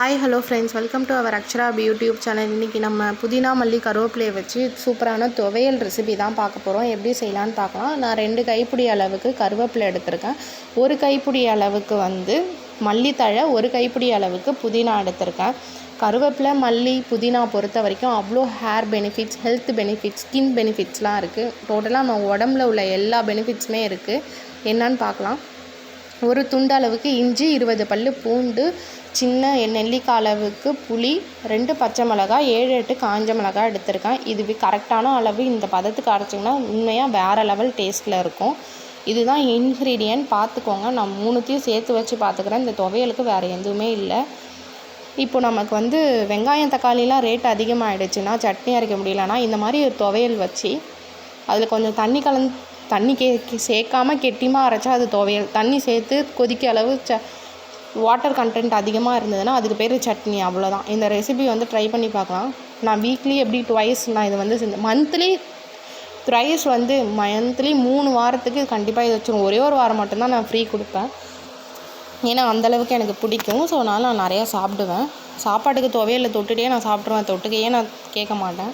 Hi hello friends, welcome to our Akshara YouTube channel. இன்றைக்கி நம்ம புதினா மல்லி கருவேப்பிலையை வச்சு சூப்பரான துவையல் ரெசிபி தான் பார்க்க போகிறோம். எப்படி செய்யலான்னு பார்க்கலாம். நான் 2 கைப்பிடி அளவுக்கு கருவேப்பிலை எடுத்திருக்கேன். 1 கைப்பிடி அளவுக்கு மல்லித்தழை, 1 கைப்பிடி அளவுக்கு புதினா எடுத்திருக்கேன். கருவேப்பிலை, மல்லி, புதினா பொறுத்த வரைக்கும் அவ்வளோ hair benefits, health benefits, skin பெனிஃபிட்ஸ்லாம் இருக்குது. டோட்டலாக நம்ம உடம்புல உள்ள எல்லா பெனிஃபிட்ஸுமே இருக்குது. என்னன்னு பார்க்கலாம். 1 துண்டு அளவுக்கு இஞ்சி, 20 பல்லு பூண்டு, சின்ன நெல்லிக்காய் அளவுக்கு புளி, 2 பச்சை மிளகாய், 7-8 காஞ்ச மிளகாய் எடுத்திருக்கேன். இது கரெக்டான அளவு. இந்த பதத்துக்கு அரைச்சிங்கன்னா உண்மையாக வேறு லெவல் டேஸ்ட்டில் இருக்கும். இதுதான் இன்க்ரீடியன்ட், பார்த்துக்கோங்க. நான் 3த்தையும் சேர்த்து வச்சு பார்த்துக்கிறேன். இந்த துவையலுக்கு வேறு எதுவுமே இல்லை. இப்போ நமக்கு வெங்காயம் தக்காளிலாம் ரேட் அதிகமாகிடுச்சுன்னா, சட்னி அரைக்க முடியலன்னா, இந்த மாதிரி ஒரு துவையல் வச்சு அதில் கொஞ்சம் தண்ணி சேர்க்காமல் கெட்டியமாக அரைச்சா அது துவையல். தண்ணி சேர்த்து கொதிக்க அளவு வாட்டர் கண்டென்ட் அதிகமாக இருந்ததுன்னா அதுக்கு பேர் சட்னி, அவ்வளோதான். இந்த ரெசிபி ட்ரை பண்ணி பார்க்கலாம். நான் வீக்லி எப்படி ட்வைஸ் நான் இது செஞ்சேன். மந்த்லி த்ரைஸ் மந்த்லி 3 வாரத்துக்கு கண்டிப்பாக இது வச்சுருவோம். ஒரே ஒரு வாரம் மட்டும்தான் நான் ஃப்ரீ கொடுப்பேன். ஏன்னா அந்தளவுக்கு எனக்கு பிடிக்கும். ஸோ அதனால் நான் நிறையா சாப்பிடுவேன். சாப்பாட்டுக்கு துவையலில் தொட்டுகிட்டே நான் சாப்பிட்ருவேன். தொட்டுக்கையே நான் கேட்க மாட்டேன்.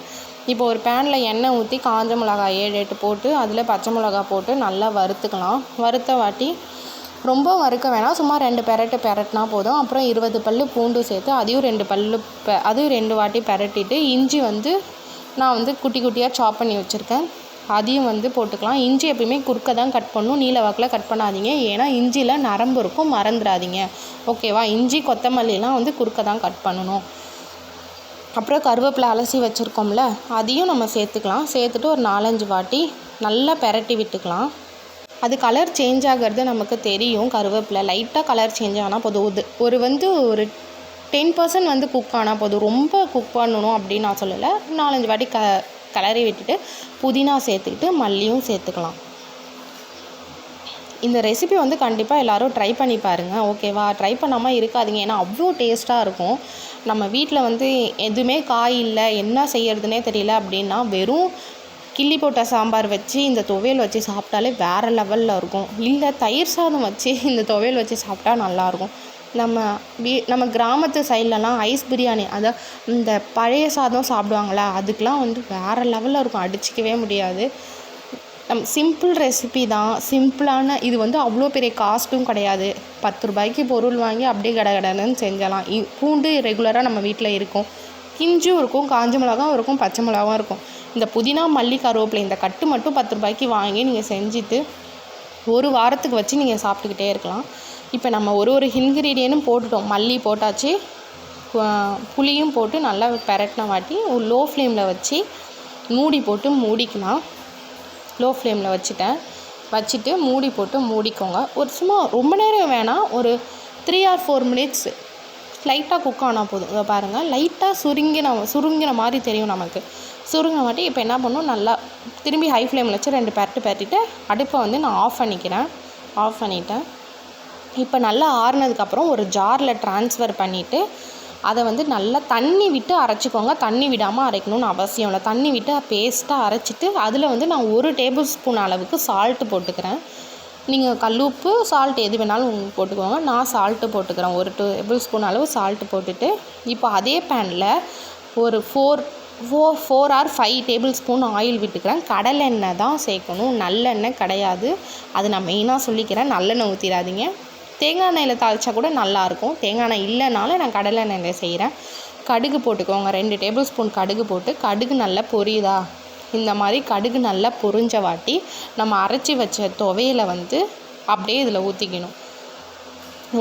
இப்போ ஒரு பேனில் எண்ணெய் ஊற்றி காஞ்ச மிளகாய் 7-8 போட்டு அதில் பச்சை மிளகா போட்டு நல்லா வறுத்துக்கலாம். வறுத்த வாட்டி ரொம்ப வறுக்க வேணாம், சும்மா 2 பெரட்டினா போதும். அப்புறம் 20 பல்லு பூண்டு சேர்த்து அதையும் 2 வாட்டி பெரட்டிட்டு, இஞ்சி நான் குட்டி குட்டியாக சாப் பண்ணி வச்சுருக்கேன், அதையும் போட்டுக்கலாம். இஞ்சி எப்பயுமே குறுக்க தான் கட் பண்ணணும், நீல வாக்கில் கட் பண்ணாதீங்க. ஏன்னா இஞ்சியில் நரம்பு இருக்கும், மறந்துடாதீங்க. ஓகேவா? இஞ்சி கொத்தமல்லிலாம் குறுக்க தான் கட் பண்ணணும். அப்புறம் கருவேப்பிலை அலசி வச்சுருக்கோம்ல, அதையும் நம்ம சேர்த்துக்கலாம். சேர்த்துட்டு ஒரு 4-5 வாட்டி நல்லா பெரட்டி விட்டுக்கலாம். அது கலர் சேஞ்ச் ஆகிறது நமக்கு தெரியும். கருவேப்பிலை லைட்டாக கலர் சேஞ்ச் ஆனால் போதும். ஒரு 10% குக் ஆனால் போதும். ரொம்ப குக் பண்ணணும் அப்படின்னு நான் சொல்லலை. 4-5 வாட்டி கலரி விட்டுட்டு புதினா சேர்த்துக்கிட்டு மல்லியும் சேர்த்துக்கலாம். இந்த ரெசிபி கண்டிப்பாக எல்லோரும் ட்ரை பண்ணி பாருங்கள். ஓகேவா? ட்ரை பண்ணாமல் இருக்காதீங்க. ஏன்னா அவ்வளோ டேஸ்ட்டாக இருக்கும். நம்ம வீட்டில் எதுவுமே காய் இல்லை, என்ன செய்யறதுனே தெரியல அப்படின்னா, வெறும் கிள்ளி போட்ட சாம்பார் வச்சு இந்த துவையல் வச்சு சாப்பிட்டாலே வேறு லெவலில் இருக்கும். இல்லை தயிர் சாதம் வச்சு இந்த துவையல் வச்சு சாப்பிட்டா நல்லாயிருக்கும். நம்ம கிராமத்து சைட்லலாம் ஐஸ் பிரியாணி, அதான் இந்த பழைய சாதம் சாப்பிடுவாங்களா, அதுக்கெலாம் வேறு லெவலில் இருக்கும், அடிச்சிக்கவே முடியாது. சிம்பிள் ரெசிபி தான், சிம்பிளான இது அவ்வளோ பெரிய காஸ்ட்டும் கிடையாது. 10 ரூபாய்க்கு பொருள் வாங்கி அப்படியே கடகடன்னு செஞ்சலாம். பூண்டு ரெகுலராக நம்ம வீட்டில் இருக்கும், இஞ்சியும் இருக்கும், காஞ்ச மிளகாவும் இருக்கும், பச்சை மிளகாவும் இருக்கும். இந்த புதினா மல்லி கருவேப்பிலை இந்த கட்டு மட்டும் 10 ரூபாய்க்கு வாங்கி நீங்கள் செஞ்சுட்டு 1 வாரத்துக்கு வச்சு நீங்கள் சாப்பிட்டுக்கிட்டே இருக்கலாம். இப்போ நம்ம ஒரு இன்க்ரீடியன்ட்டும் போட்டுட்டோம். மல்லி போட்டாச்சு, புளியும் போட்டு நல்லா பெரட்டின வாட்டி ஒரு லோ ஃப்ளேமில் வச்சு மூடி போட்டு மூடிக்கலாம். லோ ஃப்ளேமில் வச்சுட்டு மூடி போட்டு மூடிக்கோங்க. ஒரு சும்மா ரொம்ப நேரம் வேணாம், ஒரு 3 or 4 minutes லைட்டாக குக் ஆனால் போதும். இதை பாருங்கள், லைட்டாக சுருங்கின மாதிரி தெரியும் நமக்கு. சுருங்கின வாட்டி இப்போ என்ன பண்ணணும், நல்லா திரும்பி ஹை ஃப்ளேமில் வச்சு 2 பெரட்டிட்டு அடுப்பை நான் ஆஃப் பண்ணிட்டேன். இப்போ நல்லா ஆறுனதுக்கப்புறம் ஒரு ஜாரில் ட்ரான்ஸ்ஃபர் பண்ணிவிட்டு அதை நல்லா தண்ணி விட்டு அரைச்சிக்கோங்க. தண்ணி விடாமல் அரைக்கணும்னு அவசியம் இல்லை. தண்ணி விட்டு பேஸ்ட்டாக அரைச்சிட்டு அதில் நான் 1 டேபிள் ஸ்பூன் அளவுக்கு சால்ட்டு போட்டுக்கிறேன். நீங்கள் கல்லுப்பு சால்ட் எது வேணாலும் போட்டுக்கோங்க. நான் சால்ட்டு போட்டுக்கிறேன். 1 டேபிள் ஸ்பூன் அளவு சால்ட்டு போட்டுட்டு இப்போ அதே பேனில் ஒரு 4 or 5 டேபிள் ஸ்பூன் ஆயில் விட்டுக்கிறேன். கடலெண்ணெய் தான் சேர்க்கணும், நல்லெண்ணெய் கிடையாது. அது நான் மெயினாக சொல்லிக்கிறேன். நல்லெண்ணெய் ஊற்றிடாதீங்க. தேங்காய் எண்ணெயில் தாளித்தா கூட நல்லாயிருக்கும். தேங்காய் எண்ணெய் இல்லைனாலும் நான் கடலை எண்ணெயில் செய்கிறேன். கடுகு போட்டுக்கோங்க. 2 டேபிள் ஸ்பூன் கடுகு போட்டு, கடுகு நல்லா பொரியுதா, இந்த மாதிரி கடுகு நல்லா பொரிஞ்ச வாட்டி நம்ம அரைச்சி வச்ச துவையலை அப்படியே இதில் ஊற்றிக்கணும்.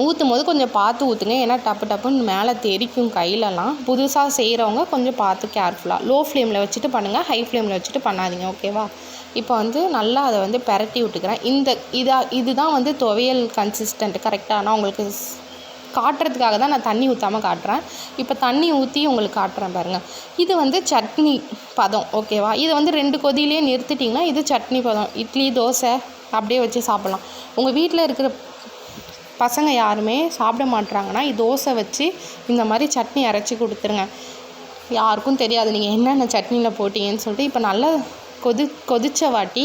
ஊற்றும் போது கொஞ்சம் பார்த்து ஊற்றுங்க. ஏன்னா டப்புன்னு மேலே தெரிக்கும் கையிலலாம். புதுசாக செய்கிறவங்க கொஞ்சம் பார்த்து கேர்ஃபுல்லாக லோ ஃப்ளேமில் வச்சுட்டு பண்ணுங்கள், ஹை ஃப்ளேமில் வச்சுட்டு பண்ணாதீங்க. ஓகேவா? இப்போ நல்லா அதை பெரட்டி விட்டுக்கிறேன். இதுதான் துவையல் கன்சிஸ்டன்ட் கரெக்டாக. நான் உங்களுக்கு காட்டுறதுக்காக தான் நான் தண்ணி ஊற்றாமல் காட்டுறேன். இப்போ தண்ணி ஊற்றி உங்களுக்கு காட்டுறேன் பாருங்கள். இது சட்னி பதம். ஓகேவா? இதை 2 கொதியிலே நிறுத்திட்டிங்கன்னா இது சட்னி பதம். இட்லி, தோசை அப்படியே வச்சு சாப்பிட்லாம். உங்கள் வீட்டில் இருக்கிற பசங்க யாருமே சாப்பிட மாட்றாங்கன்னா தோசை வச்சு இந்த மாதிரி சட்னி அரைச்சி கொடுத்துருங்க. யாருக்கும் தெரியாது நீங்கள் என்னென்ன சட்னியில் போட்டிங்கன்னு சொல்லிட்டு. இப்போ நல்லா கொதித்த வாட்டி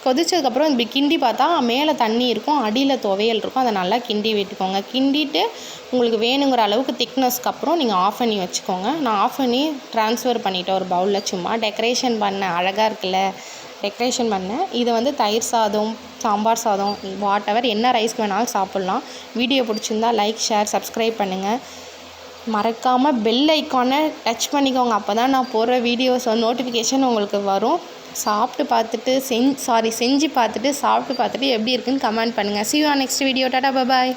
கொதிச்சதுக்கப்புறம் இப்படி கிண்டி பார்த்தா மேலே தண்ணி இருக்கும், அடியில் துவையல் இருக்கும். அதை நல்லா கிண்டி விட்டுக்கோங்க. கிண்டிட்டு உங்களுக்கு வேணுங்கிற அளவுக்கு திக்னஸ்க்கு அப்புறம் நீங்கள் ஆஃப் பண்ணி வச்சுக்கோங்க. நான் ஆஃப் பண்ணி ட்ரான்ஸ்ஃபர் பண்ணிவிட்டேன் ஒரு பவுலில். சும்மா டெக்கரேஷன் பண்ணேன், அழகாக இருக்குல்ல, டெக்கரேஷன் பண்ணேன். இதை வந்து தயிர் சாதம், சாம்பார் சாதம், வாட் எவர் என்ன ரைஸ்க்கு வேணாலும் சாப்பிட்லாம். வீடியோ பிடிச்சிருந்தா லைக், ஷேர், சப்ஸ்கிரைப் பண்ணுங்கள். மறக்காமல் பெல் ஐக்கானை டச் பண்ணிக்கோங்க. அப்போ தான் நான் போடுற வீடியோஸ் நோட்டிஃபிகேஷன் உங்களுக்கு வரும். சாப்பிட்டு பார்த்துட்டு செஞ்சு பார்த்துட்டு சாப்பிட்டு பார்த்துட்டு எப்படி இருக்குன்னு கமெண்ட் பண்ணுங்கள். See you on next video. Tata, bye.